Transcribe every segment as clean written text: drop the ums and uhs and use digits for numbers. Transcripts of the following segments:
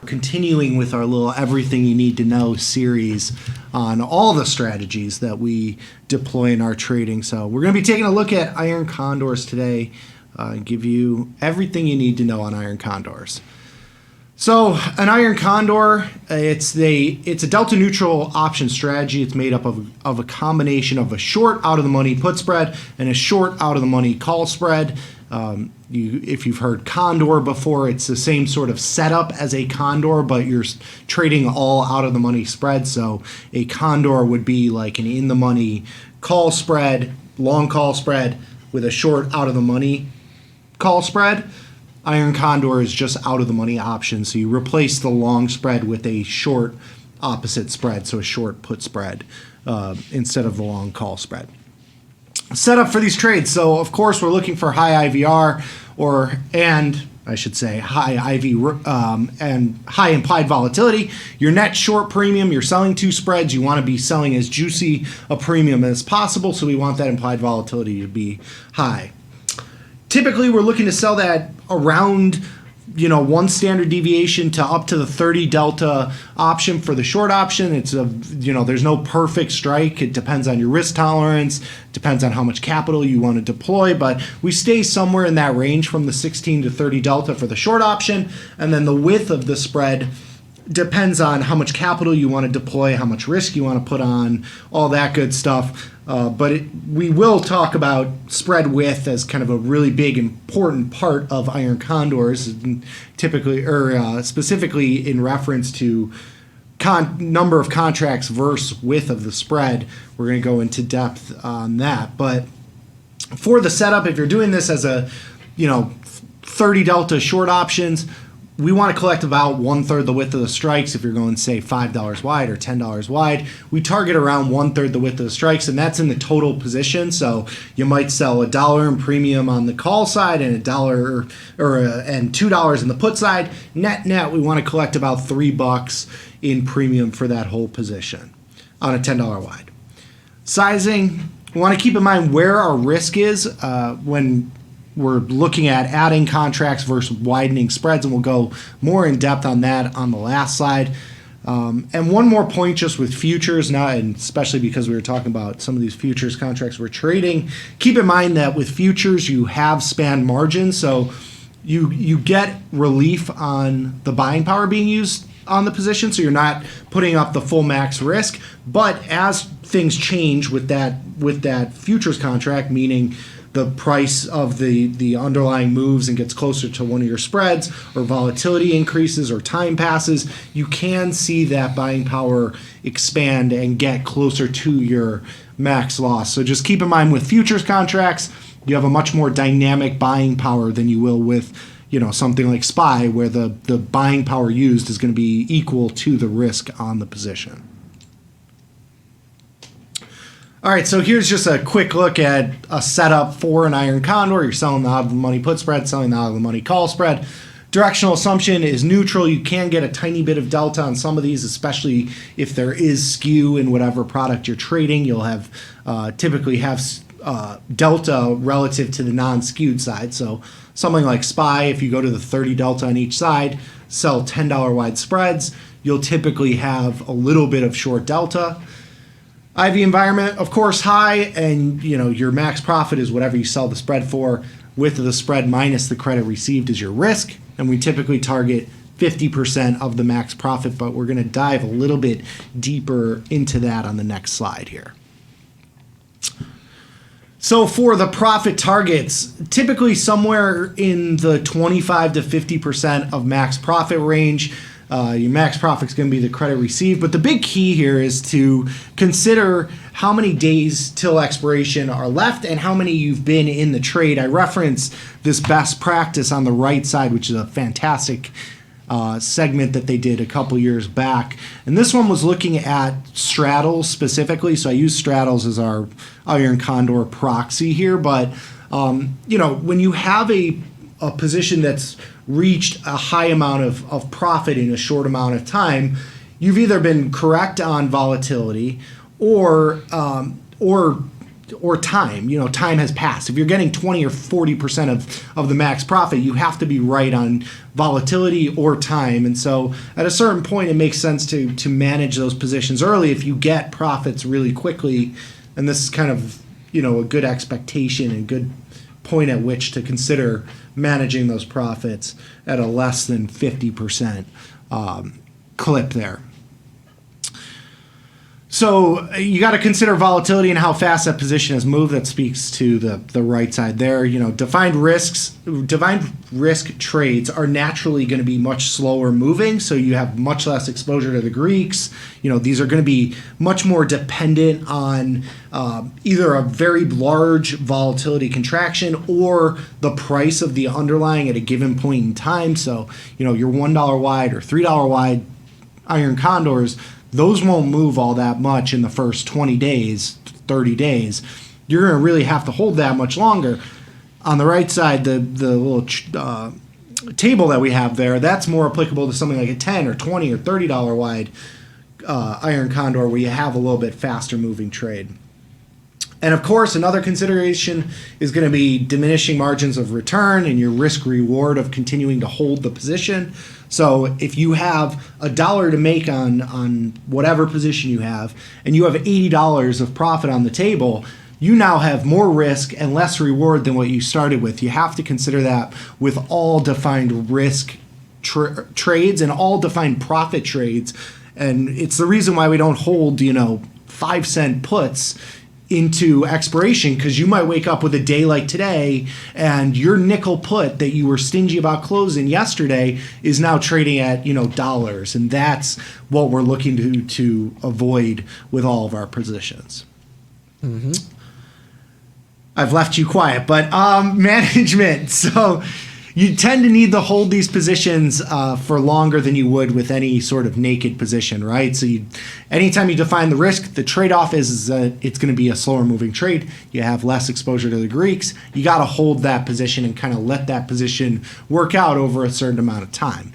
continuing with our little everything you need to know series on all the strategies that we deploy in our trading. So we're going to be taking a look at iron condors today and give you everything you need to know on iron condors. So an iron condor, it's a delta neutral option strategy. It's made up of a combination of a short out of the money put spread and a short out of the money call spread. If you've heard condor before, it's the same sort of setup as a condor, but you're trading all out of the money spread. So a condor would be like an in the money call spread, long call spread with a short out of the money call spread. Iron condor is just out of the money option. So you replace the long spread with a short opposite spread. So a short put spread instead of the long call spread. Setup for these trades. So of course we're looking for high IVR high IV and high implied volatility. Your net short premium, you're selling two spreads. You want to be selling as juicy a premium as possible. So we want that implied volatility to be high. Typically we're looking to sell that around one standard deviation to up to the 30 delta option for the short option. It's there's no perfect strike. It depends on your risk tolerance, depends on how much capital you want to deploy, but we stay somewhere in that range from the 16 to 30 delta for the short option. And then the width of the spread depends on how much capital you want to deploy, how much risk you want to put on, all that good stuff. We will talk about spread width as kind of a really big, important part of iron condors, typically or specifically in reference to number of contracts versus width of the spread. We're going to go into depth on that. But for the setup, if you're doing this as a 30 delta short options, we want to collect about 1/3 the width of the strikes. If you're going, say, $5 wide or $10 wide, we target around 1/3 the width of the strikes, and that's in the total position. So you might sell $1 in premium on the call side and $1 and $2 in the put side. Net, we want to collect about $3 in premium for that whole position on a $10 wide. Sizing, we want to keep in mind where our risk is when we're looking at adding contracts versus widening spreads, and we'll go more in depth on that on the last slide. And one more point just with futures, and especially because we were talking about some of these futures contracts we're trading, keep in mind that with futures you have span margins, so you get relief on the buying power being used on the position, so you're not putting up the full max risk. But as things change with that futures contract, meaning the price of the underlying moves and gets closer to one of your spreads, or volatility increases or time passes, you can see that buying power expand and get closer to your max loss. So just keep in mind with futures contracts, you have a much more dynamic buying power than you will with something like SPY, where the buying power used is going to be equal to the risk on the position. All right, so here's just a quick look at a setup for an iron condor. You're selling the out of the money put spread, selling the out of the money call spread. Directional assumption is neutral. You can get a tiny bit of delta on some of these, especially if there is skew in whatever product you're trading. You'll have typically have delta relative to the non-skewed side. So something like SPY, if you go to the 30 delta on each side, sell $10 wide spreads, you'll typically have a little bit of short delta. IV environment, of course, high, and your max profit is whatever you sell the spread for. Width of the spread minus the credit received is your risk, and we typically target 50% of the max profit, but we're going to dive a little bit deeper into that on the next slide here. So for the profit targets, typically somewhere in the 25 to 50% of max profit range. Your max profit is going to be the credit received, but the big key here is to consider how many days till expiration are left and how many you've been in the trade. I reference this best practice on the right side, which is a fantastic segment that they did a couple years back. And this one was looking at straddles specifically. So I use straddles as our iron condor proxy here. But, when you have a position that's reached a high amount of profit in a short amount of time, you've either been correct on volatility or or time. Time has passed. If you're getting 20 or 40% of the max profit, you have to be right on volatility or time. And so at a certain point, it makes sense to manage those positions early if you get profits really quickly. And this is kind of, a good expectation and good point at which to consider managing those profits at a less than 50% clip there. So you got to consider volatility and how fast that position has moved. That speaks to the right side there. Defined risk trades are naturally going to be much slower moving, so you have much less exposure to the Greeks. These are going to be much more dependent on either a very large volatility contraction or the price of the underlying at a given point in time. So, your $1 wide or $3 wide iron condors, those won't move all that much in the first 20 days, 30 days. You're going to really have to hold that much longer. On the right side, the little table that we have there, that's more applicable to something like a 10 or 20 or $30 wide iron condor where you have a little bit faster moving trade. And of course, another consideration is going to be diminishing margins of return and your risk reward of continuing to hold the position. So if you have $1 to make on whatever position you have, and you have $80 of profit on the table, you now have more risk and less reward than what you started with. You have to consider that with all defined risk trades and all defined profit trades. And it's the reason why we don't hold, 5-cent puts into expiration, because you might wake up with a day like today and your nickel put that you were stingy about closing yesterday is now trading at dollars, and that's what we're looking to avoid with all of our positions. Mm-hmm. I've left you quiet, but management. So you tend to need to hold these positions for longer than you would with any sort of naked position, right? So anytime you define the risk, the trade-off is that it's going to be a slower moving trade. You have less exposure to the Greeks. You got to hold that position and kind of let that position work out over a certain amount of time.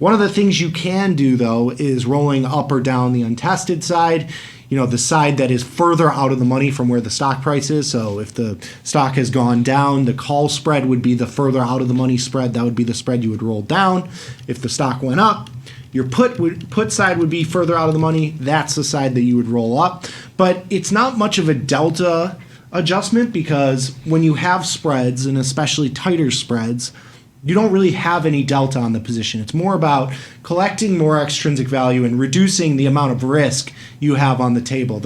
One of the things you can do, though, is rolling up or down the untested side. The side that is further out of the money from where the stock price is. So if the stock has gone down, the call spread would be the further out of the money spread. That would be the spread you would roll down. If the stock went up, your put side would be further out of the money. That's the side that you would roll up. But it's not much of a delta adjustment, because when you have spreads, and especially tighter spreads, you don't really have any delta on the position. It's more about collecting more extrinsic value and reducing the amount of risk you have on the table.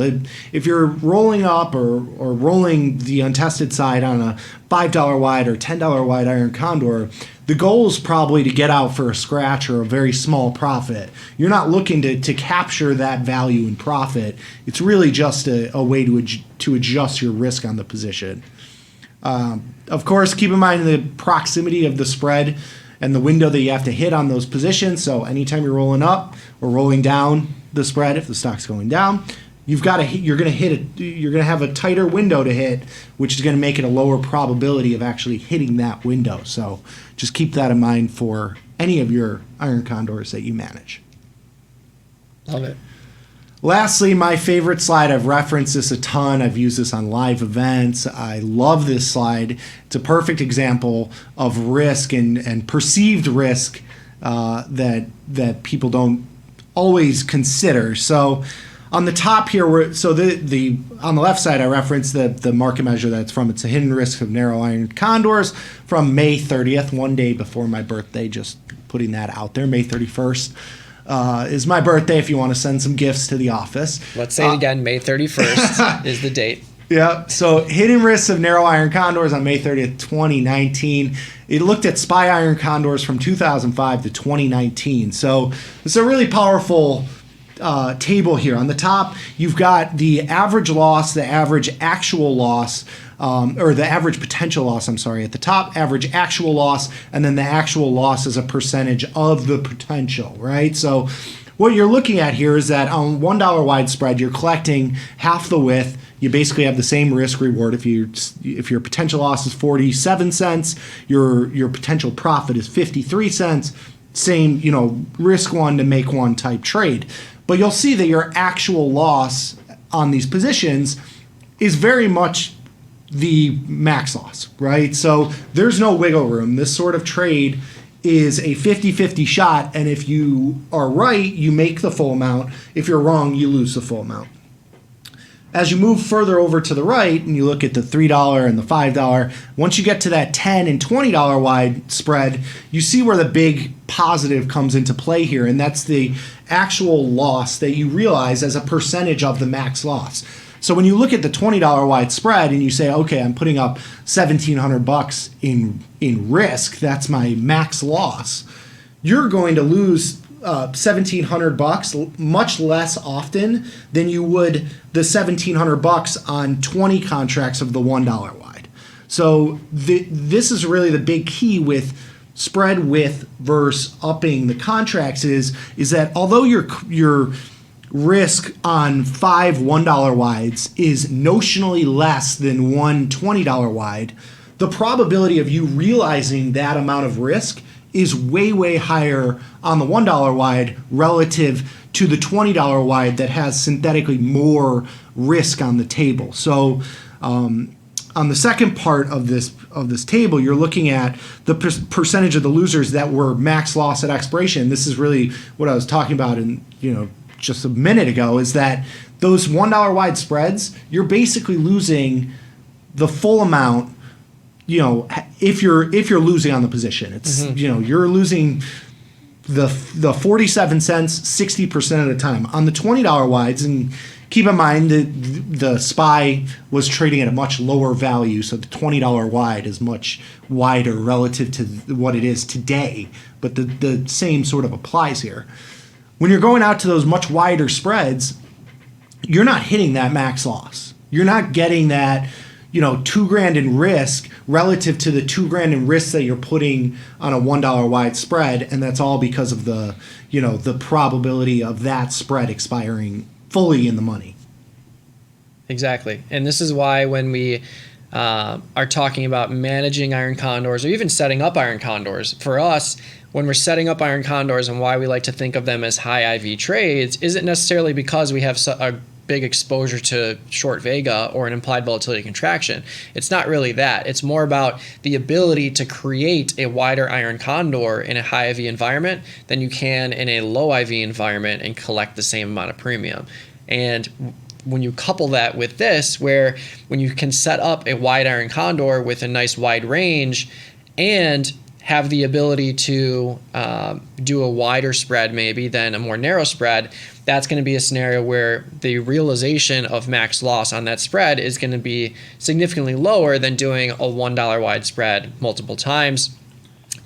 If you're rolling up or rolling the untested side on a $5 wide or $10 wide iron condor, the goal is probably to get out for a scratch or a very small profit. You're not looking to capture that value in profit. It's really just a way to adjust your risk on the position. Of course, keep in mind the proximity of the spread and the window that you have to hit on those positions. So anytime you're rolling up or rolling down the spread, if the stock's going down, you're going to have a tighter window to hit, which is going to make it a lower probability of actually hitting that window. So just keep that in mind for any of your iron condors that you manage. Love it. Lastly, my favorite slide, I've referenced this a ton. I've used this on live events. I love this slide. It's a perfect example of risk and perceived risk that people don't always consider. So on the top here, on the left side, I referenced the market measure that's from. It's a hidden risk of narrow iron condors from May 30th, one day before my birthday, just putting that out there, May 31st. Is my birthday if you want to send some gifts to the office. Let's say it again, May 31st is the date. Yeah, so hidden risks of narrow iron condors on May 30th, 2019. It looked at SPY iron condors from 2005 to 2019. So it's a really powerful table here. On the top, you've got the average loss, the average actual loss, or the average potential loss, I'm sorry. At the top, average actual loss, and then the actual loss is a percentage of the potential, right? So what you're looking at here is that on $1 wide spread, you're collecting half the width. You basically have the same risk reward. If your potential loss is 47 cents, your potential profit is 53 cents. Same, risk one to make one type trade. But you'll see that your actual loss on these positions is very much the max loss, right? So there's no wiggle room. This sort of trade is a 50-50 shot, and if you are right, you make the full amount. If you're wrong, you lose the full amount. As you move further over to the right and you look at the $3 and the $5, once you get to that $10 and $20 wide spread, you see where the big positive comes into play here, and that's the actual loss that you realize as a percentage of the max loss. So when you look at the $20 wide spread and you say, okay, I'm putting up $1,700 in risk, that's my max loss, you're going to lose $1,700 much less often than you would the $1,700 on 20 contracts of the $1 wide. So this is really the big key with spread width versus upping the contracts is that although your risk on 5 $1 wides is notionally less than one $20 wide, the probability of you realizing that amount of risk is way, way higher on the $1 wide relative to the $20 wide that has synthetically more risk on the table. So on the second part of this table, you're looking at the percentage of the losers that were max loss at expiration. This is really what I was talking about in just a minute ago, is that those $1 wide spreads, you're basically losing the full amount. If you're losing on the position, it's you're losing the 47 cents 60% of the time on the $20 wides. And keep in mind that the SPY was trading at a much lower value, so the $20 wide is much wider relative to what it is today. But the same sort of applies here. When you're going out to those much wider spreads, you're not hitting that max loss. You're not getting that $2,000 in risk relative to the $2,000 in risk that you're putting on a $1 wide spread, and that's all because of the probability of that spread expiring fully in the money. Exactly, and this is why when we are talking about managing iron condors or even setting up iron condors, for us, when we're setting up iron condors and why we like to think of them as high IV trades isn't necessarily because we have a big exposure to short vega or an implied volatility contraction. It's not really that. It's more about the ability to create a wider iron condor in a high IV environment than you can in a low IV environment and collect the same amount of premium. And when you couple that with this, where when you can set up a wide iron condor with a nice wide range and have the ability to do a wider spread maybe than a more narrow spread, that's going to be a scenario where the realization of max loss on that spread is going to be significantly lower than doing a $1 wide spread multiple times.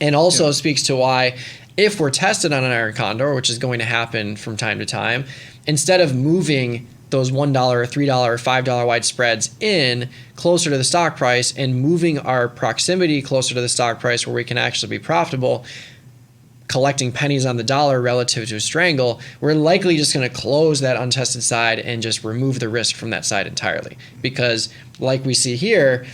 And also speaks to why, if we're tested on an iron condor, which is going to happen from time to time, instead of moving those $1 or $3 or $5 wide spreads in closer to the stock price and moving our proximity closer to the stock price where we can actually be profitable, collecting pennies on the dollar relative to a strangle, we're likely just going to close that untested side and just remove the risk from that side entirely. Because like we see here,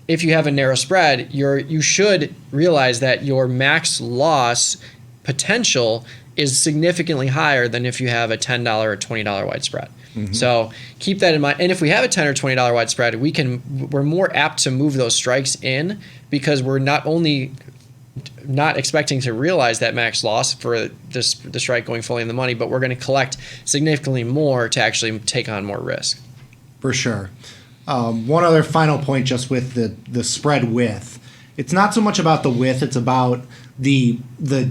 if you have a narrow spread, you should realize that your max loss potential is significantly higher than if you have a $10 or $20 wide spread. Mm-hmm. So keep that in mind. And if we have a $10 or $20 wide spread, we're more apt to move those strikes in because we're not only not expecting to realize that max loss for the strike going fully in the money, but we're going to collect significantly more to actually take on more risk. For sure. One other final point just with the spread width. It's not so much about the width, it's about the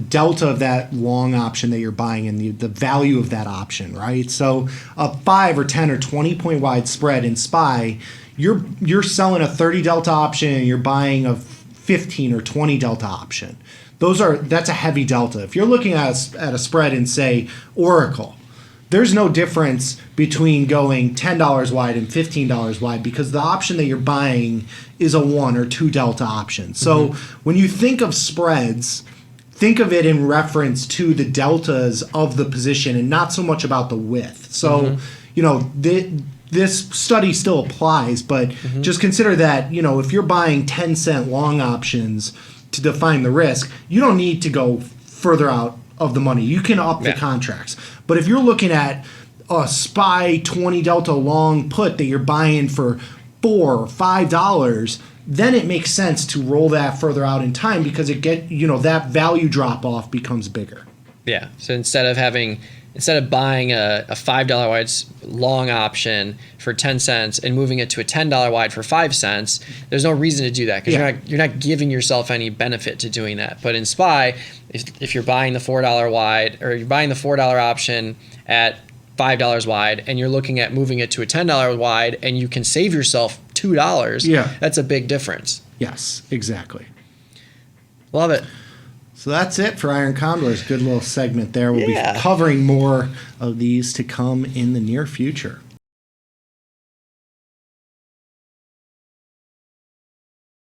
delta of that long option that you're buying and the value of that option, right? So a 5 or 10 or 20 point wide spread in SPY, you're selling a 30 delta option and you're buying a 15 or 20 delta option. That's a heavy delta. If you're looking at a spread in, say, Oracle, there's no difference between going $10 wide and $15 wide because the option that you're buying is a 1 or 2 delta option. So when you think of spreads, think of it in reference to the deltas of the position and not so much about the width. So, this study still applies, but just consider that, if you're buying 10-cent long options to define the risk, you don't need to go further out of the money. You can up the contracts. But if you're looking at a SPY 20 delta long put that you're buying for $4 or $5, then it makes sense to roll that further out in time because that value drop off becomes bigger. Yeah. So instead of buying a $5 wide long option for 10 cents and moving it to a $10 wide for 5 cents, there's no reason to do that because you're not giving yourself any benefit to doing that. But in SPY, if you're buying the $4 wide or you're buying the $4 option at $5 wide and you're looking at moving it to a $10 wide and you can save yourself $2, that's a big difference. Yes, exactly. Love it. So that's it for Iron Condors. Good little segment there. We'll be covering more of these to come in the near future.